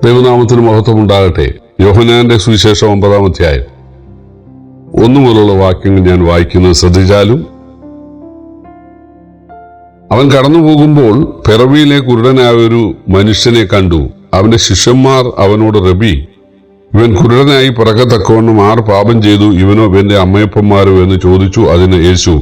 ദൈവനാമത്തിന് മഹത്വം ഉണ്ടാകട്ടെ. യോഹന്നാന്റെ സുവിശേഷം 9-ാം അധ്യായം 1 മുതലുള്ള വാക്യങ്ങൾ ഞാൻ വായിക്കുന്നത് ശ്രദ്ധിച്ചാലും. അവൻ കടന്നു പോകുമ്പോൾ പിറവിയിലെ കുരുടനായ ഒരു മനുഷ്യനെ കണ്ടു. അവന്റെ ശിഷ്യന്മാർ അവനോട്, റബി, ഇവൻ കുരുടനായി പിറക്കത്തക്കവണ്ണം ആർ പാപം ചെയ്തു, ഇവനോ ഇവന്റെ അമ്മയപ്പന്മാരോ എന്ന് ചോദിച്ചു. അതിന് യേശു,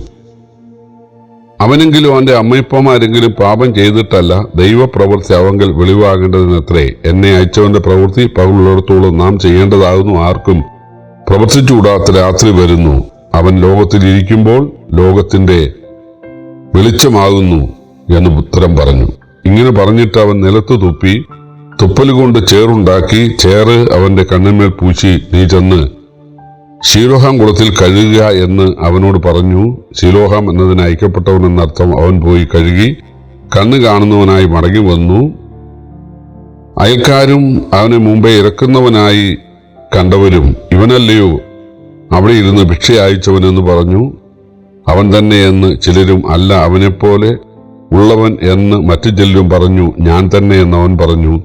അവനെങ്കിലും അവന്റെ അമ്മയപ്പന്മാരെങ്കിലും പാപം ചെയ്തിട്ടല്ല, ദൈവപ്രവൃത്തി അവങ്കൽ വെളിവാകേണ്ടതിനത്രേ. എന്നെ അയച്ചവന്റെ പ്രവൃത്തി പകലുള്ളിടത്തോളം നാം ചെയ്യേണ്ടതാകുന്നു. ആർക്കും പ്രവർത്തിച്ചുകൂടാത്ത രാത്രി വരുന്നു. അവൻ ലോകത്തിൽ ഇരിക്കുമ്പോൾ ലോകത്തിന്റെ വെളിച്ചമാകുന്നു എന്ന് ഉത്തരം പറഞ്ഞു. ഇങ്ങനെ പറഞ്ഞിട്ട് അവൻ നിലത്ത് തുപ്പി, തുപ്പലുകൊണ്ട് ചേറുണ്ടാക്കി ചേറ് അവന്റെ കണ്ണിന്മേൽ പൂശി, നീ ചെന്ന് ശീലോഹാം കുളത്തിൽ കഴുകുക എന്ന് അവനോട് പറഞ്ഞു. ശീലോഹാം എന്നതിന് അയക്കപ്പെട്ടവൻ എന്നർത്ഥം. അവൻ പോയി കഴുകി കണ്ണ് കാണുന്നവനായി മടങ്ങി വന്നു. അയൽക്കാരും അവനെ മുമ്പേ ഇറക്കുന്നവനായി കണ്ടവരും, ഇവനല്ലയോ അവിടെ ഇരുന്ന് ഭിക്ഷ അയച്ചവനെന്ന് പറഞ്ഞു. അവൻ തന്നെ എന്ന് ചിലരും, അല്ല, അവനെപ്പോലെ ഉള്ളവൻ എന്ന് മറ്റു ചിലരും പറഞ്ഞു. ഞാൻ തന്നെ എന്നവൻ പറഞ്ഞു.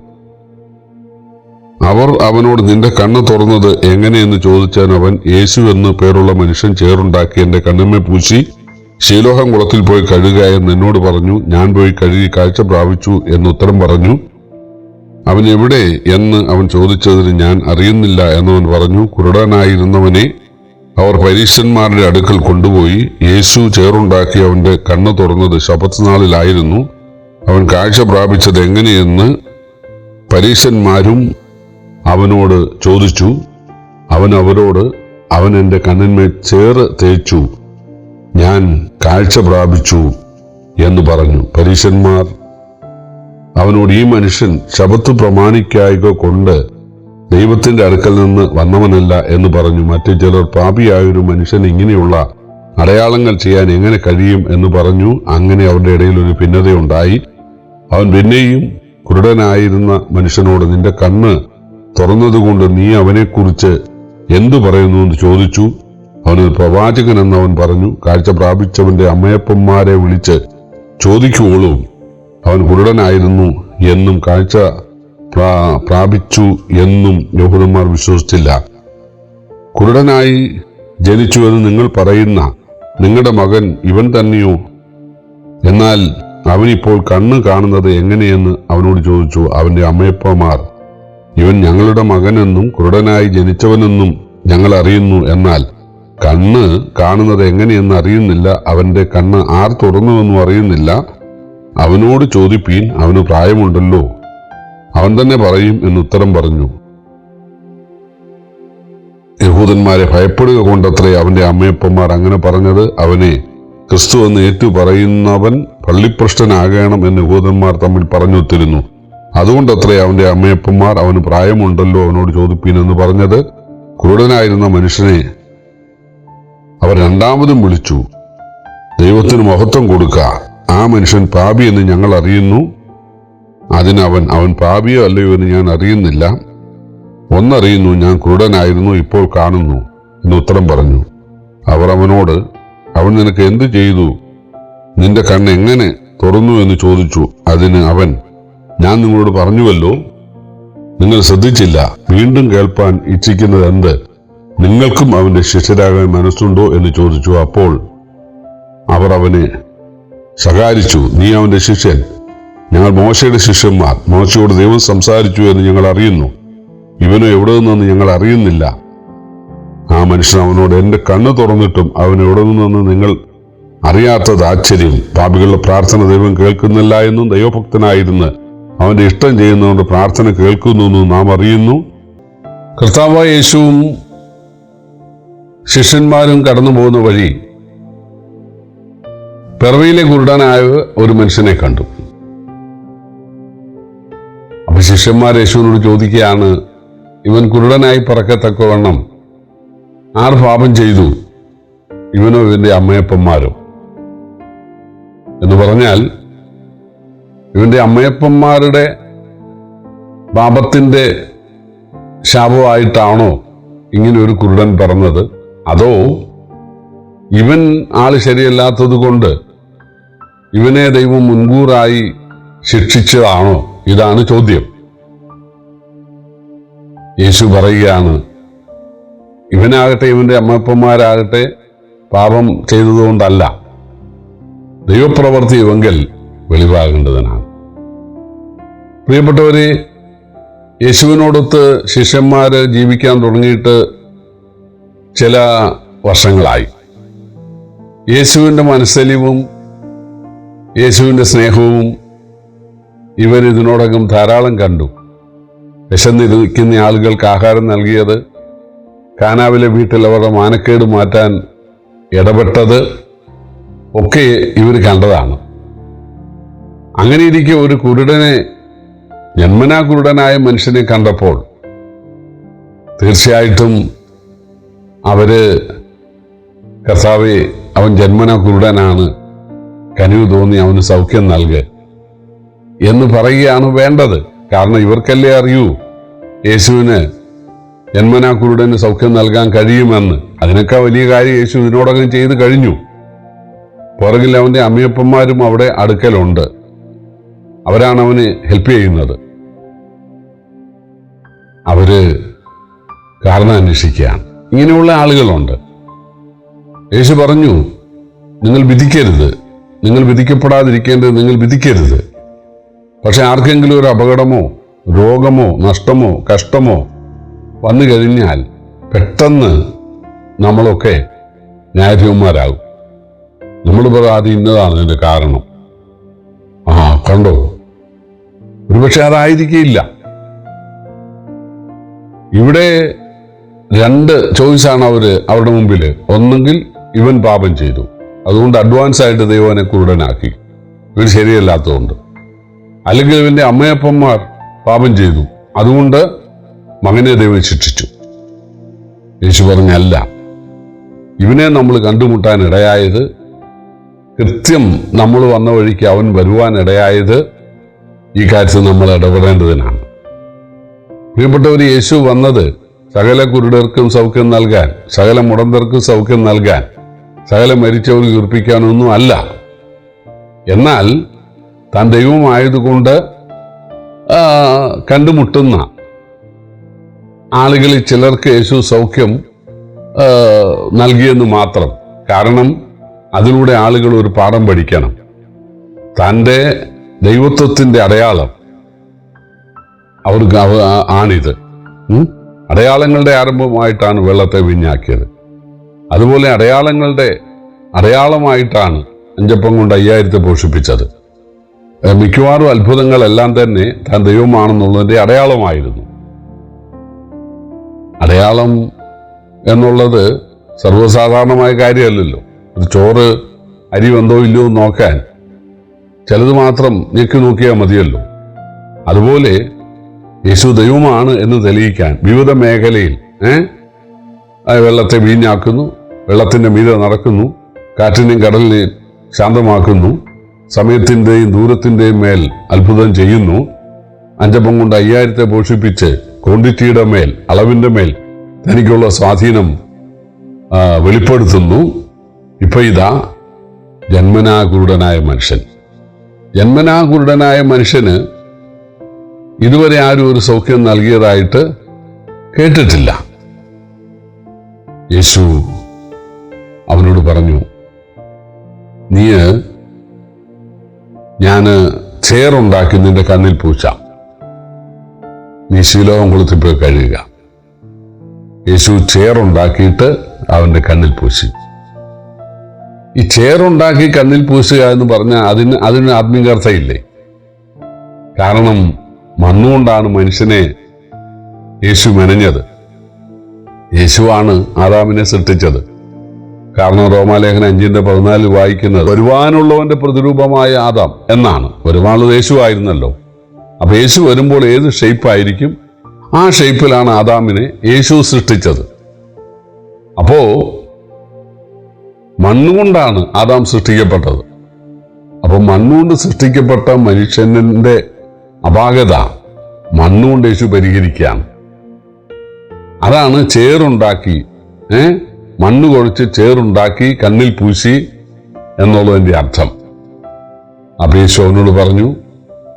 അവർ അവനോട്, നിന്റെ കണ്ണ് തുറന്നത് എങ്ങനെയെന്ന് ചോദിച്ചാൽ അവൻ, യേശു എന്ന് പേരുള്ള മനുഷ്യൻ ചേറുണ്ടാക്കി എന്റെ കണ്ണിന്മേൽ പൂശി ശീലോഹാം കുളത്തിൽ പോയി കഴുകുക എന്ന് എന്നോട് പറഞ്ഞു. ഞാൻ പോയി കഴുകി കാഴ്ച പ്രാപിച്ചു എന്ന് ഉത്തരം പറഞ്ഞു. അവൻ എവിടെ എന്ന് അവൻ ചോദിച്ചതിന്, ഞാൻ അറിയുന്നില്ല എന്നവൻ പറഞ്ഞു. കുരുടനായിരുന്നവനെ അവർ പരീശന്മാരുടെ അടുക്കൽ കൊണ്ടുപോയി. യേശു ചേറുണ്ടാക്കി അവന്റെ കണ്ണ് തുറന്നത് ശബ്ബത്ത് നാളിലായിരുന്നു. അവൻ കാഴ്ച പ്രാപിച്ചത് എങ്ങനെയെന്ന് പരീശന്മാരും അവനോട് ചോദിച്ചു. അവൻ അവരോട്, അവൻ എന്റെ കണ്ണിന്മേൽ ചേറ് തേച്ചു, ഞാൻ കാഴ്ച പ്രാപിച്ചു എന്ന് പറഞ്ഞു. പരീശന്മാർ അവനോട്, ഈ മനുഷ്യൻ ശബ്ബത്ത് പ്രമാണിക്കായ്ക കൊണ്ട് ദൈവത്തിന്റെ അടുക്കൽ നിന്ന് വന്നവനല്ല എന്ന് പറഞ്ഞു. മറ്റു ചിലർ, പാപിയായൊരു മനുഷ്യൻ ഇങ്ങനെയുള്ള അടയാളങ്ങൾ ചെയ്യാൻ എങ്ങനെ കഴിയും എന്ന് പറഞ്ഞു. അങ്ങനെ അവരുടെ ഇടയിൽ ഒരു ഭിന്നതയുണ്ടായി. അവൻ പിന്നെയും കുരുടനായിരുന്ന മനുഷ്യനോട്, നിന്റെ കണ്ണ് തുറന്നതുകൊണ്ട് നീ അവനെക്കുറിച്ച് എന്തു പറയുന്നു എന്ന് ചോദിച്ചു. അവനൊരു പ്രവാചകൻ എന്നവൻ പറഞ്ഞു. കാഴ്ച പ്രാപിച്ചവന്റെ അമ്മയപ്പന്മാരെ വിളിച്ച് ചോദിക്കുവോളും അവൻ കുരുടനായിരുന്നു എന്നും കാഴ്ച പ്രാപിച്ചു എന്നും യഹൂദന്മാർ വിശ്വസിച്ചില്ല. കുരുടനായി ജനിച്ചു എന്ന് നിങ്ങൾ പറയുന്ന നിങ്ങളുടെ മകൻ ഇവൻ തന്നെയോ? എന്നാൽ അവനിപ്പോൾ കണ്ണ് കാണുന്നത് എങ്ങനെയെന്ന് അവനോട് ചോദിച്ചു. അവന്റെ അമ്മയപ്പന്മാർ, ഇവൻ ഞങ്ങളുടെ മകനെന്നും കുരുടനായി ജനിച്ചവനെന്നും ഞങ്ങൾ അറിയുന്നു, എന്നാൽ കണ്ണ് കാണുന്നത് എങ്ങനെയെന്ന് അറിയുന്നില്ല. അവന്റെ കണ്ണ് ആർ തുറന്നുവെന്നും അറിയുന്നില്ല. അവനോട് ചോദിപ്പീൻ, അവന് പ്രായമുണ്ടല്ലോ, അവൻ തന്നെ പറയും എന്ന് ഉത്തരം പറഞ്ഞു. യഹൂദന്മാരെ ഭയപ്പെടുക കൊണ്ടത്രേ അവന്റെ അമ്മയപ്പന്മാർ അങ്ങനെ പറഞ്ഞത്. അവനെ ക്രിസ്തു എന്ന് ഏറ്റു പറയുന്നവൻ പള്ളിപ്രഷ്ടനാകണം എന്ന് യഹൂദന്മാർ തമ്മിൽ പറഞ്ഞൊത്തിരുന്നു. അതുകൊണ്ടത്രേ അവന്റെ അമ്മയപ്പന്മാർ അവന് പ്രായമുണ്ടല്ലോ, അവനോട് ചോദിപ്പീൻ എന്ന് പറഞ്ഞത്. കുരുടനായിരുന്ന മനുഷ്യനെ അവർ രണ്ടാമതും വിളിച്ചു, ദൈവത്തിന് മഹത്വം കൊടുക്ക, ആ മനുഷ്യൻ പാപി എന്ന് ഞങ്ങൾ അറിയുന്നു. അതിനവൻ, അവൻ പാപിയോ അല്ലയോ എന്ന് ഞാൻ അറിയുന്നില്ല. ഒന്നറിയുന്നു, ഞാൻ കുരുടനായിരുന്നു, ഇപ്പോൾ കാണുന്നു എന്ന് ഉത്തരം പറഞ്ഞു. അവർ അവനോട്, അവൻ നിനക്ക് എന്ത് ചെയ്തു? നിന്റെ കണ്ണ് എങ്ങനെ തുറന്നു എന്ന് ചോദിച്ചു. അതിന് അവൻ, ഞാൻ നിങ്ങളോട് പറഞ്ഞുവല്ലോ, നിങ്ങൾ ശ്രദ്ധിച്ചില്ല. വീണ്ടും കേൾപ്പാൻ ഇച്ഛിക്കുന്നത് എന്ത്? നിങ്ങൾക്കും അവന്റെ ശിഷ്യരാകാൻ മനസ്സുണ്ടോ എന്ന് ചോദിച്ചു. അപ്പോൾ അവർ അവനെ ശകാരിച്ചു, നീ അവന്റെ ശിഷ്യൻ, ഞങ്ങൾ മോശയുടെ ശിഷ്യന്മാർ. മോശയോട് ദൈവം സംസാരിച്ചു എന്ന് ഞങ്ങൾ അറിയുന്നു, ഇവനോ എവിടെ നിന്നെന്ന് ഞങ്ങൾ അറിയുന്നില്ല. ആ മനുഷ്യൻ അവനോട്, എന്റെ കണ്ണ് തുറന്നിട്ടും അവൻ എവിടെ നിന്നെന്ന് നിങ്ങൾ അറിയാത്തത് ആശ്ചര്യം. പാപികളുടെ പ്രാർത്ഥന ദൈവം കേൾക്കുന്നില്ല എന്നും ദൈവഭക്തനായിരുന്ന് അവന്റെ ഇഷ്ടം ചെയ്യുന്നതുകൊണ്ട് പ്രാർത്ഥന കേൾക്കുന്നു എന്നും നാം അറിയുന്നു. കർത്താവായ യേശുവും ശിഷ്യന്മാരും കടന്നു പോകുന്ന വഴി പിറവിയിലെ കുരുടനായ ഒരു മനുഷ്യനെ കണ്ടു. അപ്പൊ ശിഷ്യന്മാർ യേശുവിനോട് ചോദിക്കുകയാണ്, ഇവൻ കുരുടനായി പറക്കത്തക്കവണ്ണം ആർ പാപം ചെയ്തു, ഇവനോ ഇവന്റെ അമ്മയപ്പന്മാരോ? എന്ന് പറഞ്ഞാൽ, ഇവന്റെ അമ്മയപ്പന്മാരുടെ പാപത്തിന്റെ ശാപമായിട്ടാണോ ഇങ്ങനെ ഒരു കുരുടൻ പറഞ്ഞത്? അതോ ഇവൻ ആള് ശരിയല്ലാത്തത് കൊണ്ട് ഇവനെ ദൈവം മുൻകൂറായി ശിക്ഷിച്ചതാണോ? ഇതാണ് ചോദ്യം. യേശു പറയുകയാണ്, ഇവനാകട്ടെ ഇവന്റെ അമ്മപ്പന്മാരാകട്ടെ പാപം ചെയ്തതുകൊണ്ടല്ല, ദൈവപ്രവൃത്തി ഇവങ്കൽ വെളിവാകേണ്ടതിനാണ്. പ്രിയപ്പെട്ടവരെ, യേശുവിനോടൊത്ത് ശിഷ്യന്മാര് ജീവിക്കാൻ തുടങ്ങിയിട്ട് ചില വർഷങ്ങളായി. യേശുവിൻ്റെ മനസ്സലിവും യേശുവിൻ്റെ സ്നേഹവും ഇവരിതിനോടകം ധാരാളം കണ്ടു. വിശന്നിരിക്കുന്ന ആളുകൾക്ക് ആഹാരം നൽകിയത്, കാനാവിലെ വീട്ടിൽ അവരുടെ മാനക്കേട് മാറ്റാൻ ഇടപെട്ടത് ഒക്കെ ഇവർ കണ്ടതാണ്. അങ്ങനെയിരിക്കെ ഒരു കുരുടനെ, ജന്മനാ കുരുടനായ മനുഷ്യനെ കണ്ടപ്പോൾ തീർച്ചയായിട്ടും അവര്, കർത്താവേ, അവൻ ജന്മനാ കുരുടനാണ്, കനിവ് തോന്നി അവന് സൗഖ്യം നൽകുക എന്ന് പറയുകയാണ് വേണ്ടത്. കാരണം ഇവർക്കല്ലേ അറിയൂ യേശുവിന് ജന്മനാ കുരുടന് സൗഖ്യം നൽകാൻ കഴിയുമെന്ന്. അതിനേക്കാൾ വലിയ കാര്യം യേശു ഇതിനോടകം ചെയ്ത് കഴിഞ്ഞു. പുറകിൽ അവൻ്റെ അമ്മയപ്പന്മാരും അവിടെ അടുക്കലുണ്ട്. അവരാണ് അവന് ഹെൽപ്പ് ചെയ്യുന്നത്. അവര് കാരണം അന്വേഷിക്കുകയാണ്. ഇങ്ങനെയുള്ള ആളുകളുണ്ട്. യേശു പറഞ്ഞു, നിങ്ങൾ വിധിക്കരുത്, നിങ്ങൾ വിധിക്കപ്പെടാതിരിക്കേണ്ടത് നിങ്ങൾ വിധിക്കരുത്. പക്ഷെ ആർക്കെങ്കിലും ഒരു അപകടമോ രോഗമോ നഷ്ടമോ കഷ്ടമോ വന്നു കഴിഞ്ഞാൽ പെട്ടെന്ന് നമ്മളൊക്കെ ന്യായാധിപന്മാരാകും. നമ്മൾ പറയാതെ ഇന്നതാണ് ഇതിൻ്റെ കാരണം. കണ്ടോ, ഒരുപക്ഷെ അതായിരിക്കില്ല. ഇവിടെ രണ്ട് ചോയ്സാണ് അവരുടെ മുമ്പിൽ. ഒന്നെങ്കിൽ ഇവൻ പാപം ചെയ്തു, അതുകൊണ്ട് അഡ്വാൻസ് ആയിട്ട് ദൈവനെ കുരുടനാക്കി, ഇവൻ ശരിയല്ലാത്തതുകൊണ്ട്. അല്ലെങ്കിൽ ഇവന്റെ അമ്മയപ്പന്മാർ പാപം ചെയ്തു, അതുകൊണ്ട് മകനെ ദൈവം ശിക്ഷിച്ചു. യേശു പറഞ്ഞല്ല, ഇവനെ നമ്മൾ കണ്ടുമുട്ടാൻ ഇടയായത്, കൃത്യം നമ്മൾ വന്ന വഴിക്ക് അവൻ വരുവാൻ ഇടയായത് ഈ കാര്യത്തിൽ നമ്മൾ ഇടപെടേണ്ടതിനാണ്. പ്രിയപ്പെട്ടവർ, യേശു വന്നത് സകല കുരുടർക്കും സൗഖ്യം നൽകാൻ, സകല മുടന്തർക്കും സൗഖ്യം നൽകാൻ, സകല മരിച്ചവർക്ക് ഉയർപ്പിക്കാനൊന്നും അല്ല. എന്നാൽ താൻ ദൈവമായതുകൊണ്ട് കണ്ടുമുട്ടുന്ന ആളുകളിൽ ചിലർക്ക് യേശു സൗഖ്യം നൽകിയെന്ന് മാത്രം. കാരണം അതിലൂടെ ആളുകൾ ഒരു പാഠം പഠിക്കണം. തൻ്റെ ദൈവത്വത്തിൻ്റെ അടയാളം അവർക്ക് ആണിത്. അടയാളങ്ങളുടെ ആരംഭമായിട്ടാണ് വെള്ളത്തെ വീഞ്ഞാക്കിയത്. അതുപോലെ അടയാളങ്ങളുടെ അടയാളമായിട്ടാണ് അഞ്ചപ്പം കൊണ്ട് 5000 പോഷിപ്പിച്ചത്. മിക്കവാറും അത്ഭുതങ്ങളെല്ലാം തന്നെ താൻ ദൈവമാണെന്നുള്ളതിൻ്റെ അടയാളമായിരുന്നു. അടയാളം എന്നുള്ളത് സർവ്വസാധാരണമായ കാര്യമല്ലല്ലോ. ഒരു ചോറ് അരി വെന്തോ ഇല്ലയോ നോക്കാൻ ചിലത് മാത്രം ഞെക്കി നോക്കിയാൽ മതിയല്ലോ. അതുപോലെ യേശു ദൈവമാണ് എന്ന് തെളിയിക്കാൻ വിവിധ മേഖലയിൽ വെള്ളത്തെ വീഞ്ഞാക്കുന്നു, വെള്ളത്തിൻ്റെ മീതെ നടക്കുന്നു, കാറ്റിനെയും കടലിനെയും ശാന്തമാക്കുന്നു, സമയത്തിൻ്റെയും ദൂരത്തിൻ്റെയും മേൽ അത്ഭുതം ചെയ്യുന്നു, അഞ്ചപ്പം കൊണ്ട് 5000 പോഷിപ്പിച്ച് ക്വാണ്ടിറ്റിയുടെ മേൽ, അളവിൻ്റെ മേൽ തനിക്കുള്ള സ്വാധീനം വെളിപ്പെടുത്തുന്നു. ഇപ്പൊ ഇതാ ജന്മനാ കുരുടനായ മനുഷ്യൻ. ജന്മനാ കുരുടനായ മനുഷ്യന് ഇതുവരെ ആരും ഒരു സൗഖ്യം നൽകിയതായിട്ട് കേട്ടിട്ടില്ല. യേശു അവനോട് പറഞ്ഞു, ഞാന് ചേറുണ്ടാക്കി നിന്റെ കണ്ണിൽ പൂച്ചാം, നീ ശീലോകം കൊളുത്തിപ്പോയി കഴുകുക. യേശു ചേറുണ്ടാക്കിയിട്ട് അവന്റെ കണ്ണിൽ പൂശി. ഈ ചേറുണ്ടാക്കി കണ്ണിൽ പൂശുക എന്ന് പറഞ്ഞാൽ അതിന് ആത്മീയർത്ഥയില്ലേ? കാരണം മണ്ണുകൊണ്ടാണ് മനുഷ്യനെ യേശു മെനഞ്ഞത്. യേശുവാണ് ആദാമിനെ സൃഷ്ടിച്ചത്. കാരണം റോമാലേഖനം 5:14 വായിക്കുന്നത് വരുവാനുള്ളവന്റെ പ്രതിരൂപമായ ആദാം എന്നാണ്. വരുവാനുള്ളത് യേശു ആയിരുന്നല്ലോ. അപ്പൊ യേശു വരുമ്പോൾ ഏത് ഷേപ്പായിരിക്കും, ആ ഷേപ്പിലാണ് ആദാമിനെ യേശു സൃഷ്ടിച്ചത്. അപ്പോ മണ്ണുകൊണ്ടാണ് ആദാം സൃഷ്ടിക്കപ്പെട്ടത്. അപ്പൊ മണ്ണുകൊണ്ട് സൃഷ്ടിക്കപ്പെട്ട മനുഷ്യന്റെ അപാകത മണ്ണുകൊണ്ട് യേശു പരിഹരിക്കുകയാണ്. അതാണ് ചേറുണ്ടാക്കി, മണ്ണ് കുഴച്ച് ചേറുണ്ടാക്കി കണ്ണിൽ പൂശി എന്നുള്ളതിൻ്റെ അർത്ഥം. അപ്പൊ യേശു അവനോട് പറഞ്ഞു,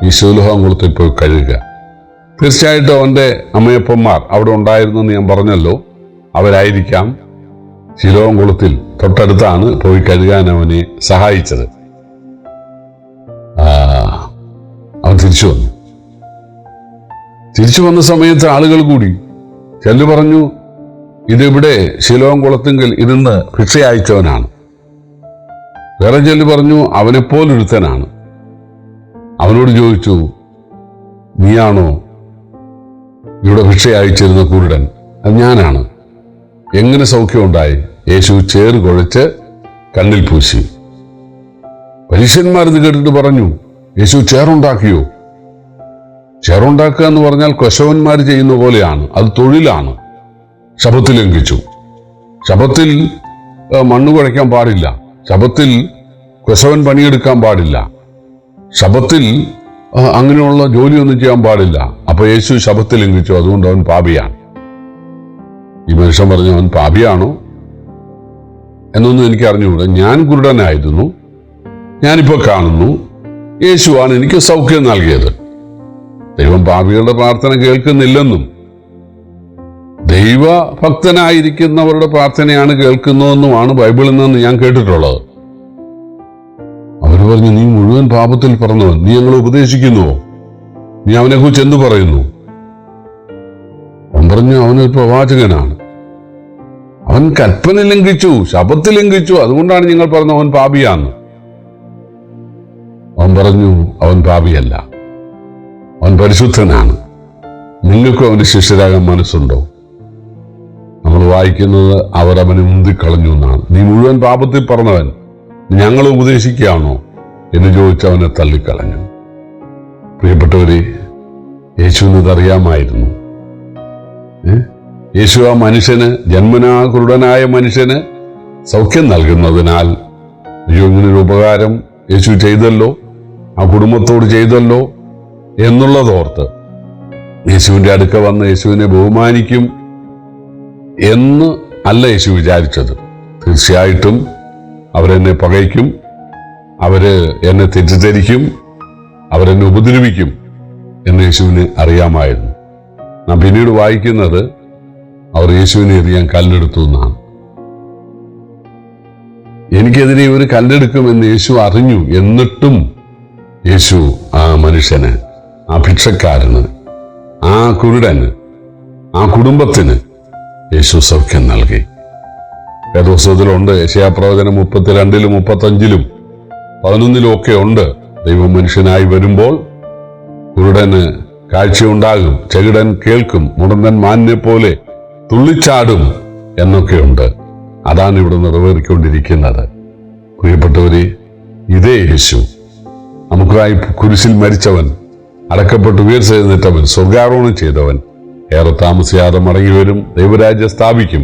ഈ ശൂലോകം കൊളുത്തിൽ പോയി കഴുകുക. തീർച്ചയായിട്ടും അവൻ്റെ അമ്മയപ്പന്മാർ അവിടെ ഉണ്ടായിരുന്നെന്ന് ഞാൻ പറഞ്ഞല്ലോ. അവരായിരിക്കാം ശിലോം കുളത്തിൽ തൊട്ടടുത്താണ് പോയി കഴുകാൻ അവനെ സഹായിച്ചത്. അവൻ തിരിച്ചു വന്ന സമയത്ത് ആളുകൾ കൂടി. ചിലർ പറഞ്ഞു, ഇതിവിടെ ശിലോം കുളത്തിങ്കിൽ ഇരുന്ന് ഭിക്ഷ അയച്ചവനാണ്. വേറെ ചിലർ പറഞ്ഞു, അവനെപ്പോലൊരുത്തനാണ്. അവനോട് ചോദിച്ചു, നീയാണോ ഇവിടെ ഭിക്ഷ അയച്ചിരുന്ന കുരുടൻ? അത് ഞാനാണ്. എങ്ങനെ സൗഖ്യമുണ്ടായി? യേശു ചേറ് കുഴച്ച് കണ്ണിൽ പൂശി. പരീശന്മാരിത് കേട്ടിട്ട് പറഞ്ഞു, യേശു ചേറുണ്ടാക്കിയോ? ചേറുണ്ടാക്കുക എന്ന് പറഞ്ഞാൽ കൊശവന്മാർ ചെയ്യുന്ന പോലെയാണ്. അത് തൊഴിലാണ്. ശബത്ത് ലംഘിച്ചു. ശബത്തിൽ മണ്ണ് കുഴയ്ക്കാൻ പാടില്ല. ശബത്തിൽ കൊശവൻ പണിയെടുക്കാൻ പാടില്ല. ശബത്തിൽ അങ്ങനെയുള്ള ജോലിയൊന്നും ചെയ്യാൻ പാടില്ല. അപ്പൊ യേശു ശബത്ത് ലംഘിച്ചു, അതുകൊണ്ട് അവൻ പാപിയാണ്. ഈ മനുഷ്യൻ പറഞ്ഞു, അവൻ പാപിയാണോ എന്നൊന്നും എനിക്ക് അറിഞ്ഞുകൂടാ. ഞാൻ കുരുടനായിരുന്നു, ഞാനിപ്പോൾ കാണുന്നു. യേശുവാണ് എനിക്ക് സൗഖ്യം നൽകിയത്. ദൈവം പാപികളുടെ പ്രാർത്ഥന കേൾക്കുന്നില്ലെന്നും ദൈവഭക്തനായിരിക്കുന്നവരുടെ പ്രാർത്ഥനയാണ് കേൾക്കുന്നതെന്നുമാണ് ബൈബിളിൽ നിന്ന് ഞാൻ കേട്ടിട്ടുള്ളത്. അവർ പറഞ്ഞു, നീ മുഴുവൻ പാപത്തിൽ പറഞ്ഞവൻ, നീ ഞങ്ങളെ ഉപദേശിക്കുന്നുവോ? നീ അവനെക്കുറിച്ച് എന്തു പറയുന്നു? അവൻ പറഞ്ഞു, അവനൊരു പ്രവാചകനാണ്. അവൻ കൽപ്പന ലംഘിച്ചു, ശബത്ത് ലംഘിച്ചു, അതുകൊണ്ടാണ് നിങ്ങൾ പറഞ്ഞത് അവൻ പാപിയാന്ന്. അവൻ പറഞ്ഞു, അവൻ പാപിയല്ല, അവൻ പരിശുദ്ധനാണ്. നിങ്ങൾക്കും അവന്റെ ശിഷ്യരാകാൻ മനസ്സുണ്ടോ? നമ്മൾ വായിക്കുന്നത് അവർ അവനെ മുന്തിക്കളഞ്ഞു എന്നാണ്. നീ മുഴുവൻ പാപത്തിൽ പറഞ്ഞവൻ, ഞങ്ങൾ ഉപദേശിക്കുകയാണോ എന്ന് ചോദിച്ച് അവനെ തള്ളിക്കളഞ്ഞു. പ്രിയപ്പെട്ടവരെ, യേശുവിനതറിയാമായിരുന്നു. യേശു ആ മനുഷ്യന്, ജന്മനാ കുരുടനായ മനുഷ്യന് സൗഖ്യം നൽകുന്നതിനാൽ, അയ്യോ ഇങ്ങനൊരു ഉപകാരം യേശു ചെയ്തല്ലോ, ആ കുടുംബത്തോട് ചെയ്തല്ലോ എന്നുള്ളതോർത്ത് യേശുവിൻ്റെ അടുക്ക വന്ന് യേശുവിനെ ബഹുമാനിക്കും എന്ന് അല്ല യേശു വിചാരിച്ചത്. തീർച്ചയായിട്ടും അവരെന്നെ പകയ്ക്കും, അവര് എന്നെ തെറ്റിദ്ധരിക്കും, അവരെന്നെ ഉപദ്രവിക്കും എന്ന് യേശുവിന് അറിയാമായിരുന്നു. നാം പിന്നീട് വായിക്കുന്നത് അവർ യേശുവിനെ എറിയാൻ കല്ലെടുത്തു എന്നാണ്. എനിക്കെതിരെ ഒരു കല്ലെടുക്കുമെന്ന് യേശു അറിഞ്ഞു. എന്നിട്ടും യേശു ആ മനുഷ്യന്, ആ ഭിക്ഷക്കാരന്, ആ കുരുടന്, ആ കുടുംബത്തിന് യേശു സൗഖ്യം നൽകി. വേദപുസ്തകത്തിലുണ്ട്, യെശയ്യാപ്രവചനം 32-ലും 35-ലും 11-ലും ഒക്കെ ഉണ്ട്. ദൈവം മനുഷ്യനായി വരുമ്പോൾ കുരുടന് കാഴ്ചയുണ്ടാകും, ചെകിടൻ കേൾക്കും, മുടന്തൻ മാനിനെ പോലെ തുള്ളിച്ചാടും എന്നൊക്കെയുണ്ട്. അതാണ് ഇവിടെ നിറവേറിക്കൊണ്ടിരിക്കുന്നത്. പ്രിയപ്പെട്ടവരെ, ഇതേ യേശു നമുക്കായി കുരിശിൽ മരിച്ചവൻ, അടക്കപ്പെട്ട് ഉയർത്തെഴുന്നേറ്റവൻ, സ്വർഗ്ഗാരോഹണം ചെയ്തവൻ ഏറെ താമസിയാതെ മടങ്ങി വരും, ദൈവരാജ്യം സ്ഥാപിക്കും.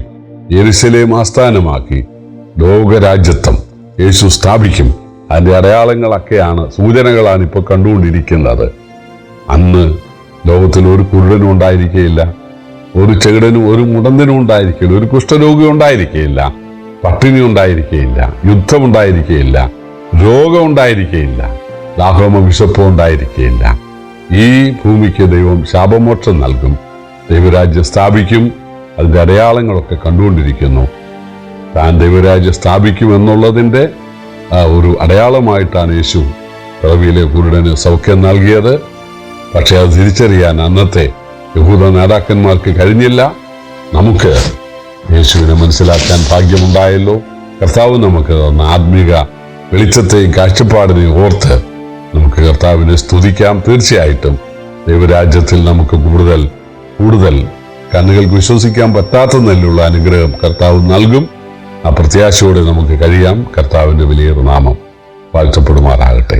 യെരുശലേം ആസ്ഥാനമാക്കി ലോകരാജ്യത്വം യേശു സ്ഥാപിക്കും. അതിൻ്റെ അടയാളങ്ങളൊക്കെയാണ്, സൂചനകളാണ് ഇപ്പോൾ കണ്ടുകൊണ്ടിരിക്കുന്നത്. അന്ന് ലോകത്തിൽ ഒരു കുരുടനും ഉണ്ടായിരിക്കുകയില്ല, ഒരു ചെകിടനും ഒരു മുടന്തനും ഉണ്ടായിരിക്കില്ല, ഒരു കുഷ്ഠരോഗി ഉണ്ടായിരിക്കുകയില്ല, പട്ടിണി ഉണ്ടായിരിക്കുകയില്ല, യുദ്ധം ഉണ്ടായിരിക്കുകയില്ല, രോഗം ഉണ്ടായിരിക്കുകയില്ല, ദാഹമോ വിശപ്പോ ഉണ്ടായിരിക്കുകയില്ല. ഈ ഭൂമിക്ക് ദൈവം ശാപമോക്ഷം നൽകും, ദൈവരാജ്യം സ്ഥാപിക്കും. അതിൻ്റെ അടയാളങ്ങളൊക്കെ കണ്ടുകൊണ്ടിരിക്കുന്നു. താൻ ദൈവരാജ്യം സ്ഥാപിക്കുമെന്നുള്ളതിൻ്റെ ഒരു അടയാളമായിട്ടാണ് യേശു പിറവിയിലെ കുരുടന് സൗഖ്യം നൽകിയത്. പക്ഷെ അത് തിരിച്ചറിയാൻ അന്നത്തെ യഹൂദ നേതാക്കന്മാർക്ക് കഴിഞ്ഞില്ല. നമുക്ക് യേശുവിനെ മനസ്സിലാക്കാൻ ഭാഗ്യമുണ്ടായല്ലോ. കർത്താവ് നമുക്ക് തന്ന ആത്മീക വെളിച്ചത്തെയും കാഴ്ചപ്പാടിനെയും ഓർത്ത് നമുക്ക് കർത്താവിനെ സ്തുതിക്കാം. തീർച്ചയായിട്ടും ദൈവരാജ്യത്തിൽ നമുക്ക് കൂടുതൽ കണ്ണുകൾക്ക് വിശ്വസിക്കാൻ പറ്റാത്ത നിലയിലുള്ള അനുഗ്രഹം കർത്താവ് നൽകും. ആ പ്രത്യാശയോടെ നമുക്ക് കഴിയാം. കർത്താവിൻ്റെ വലിയൊരു നാമം വാഴ്ത്തപ്പെടുമാറാകട്ടെ.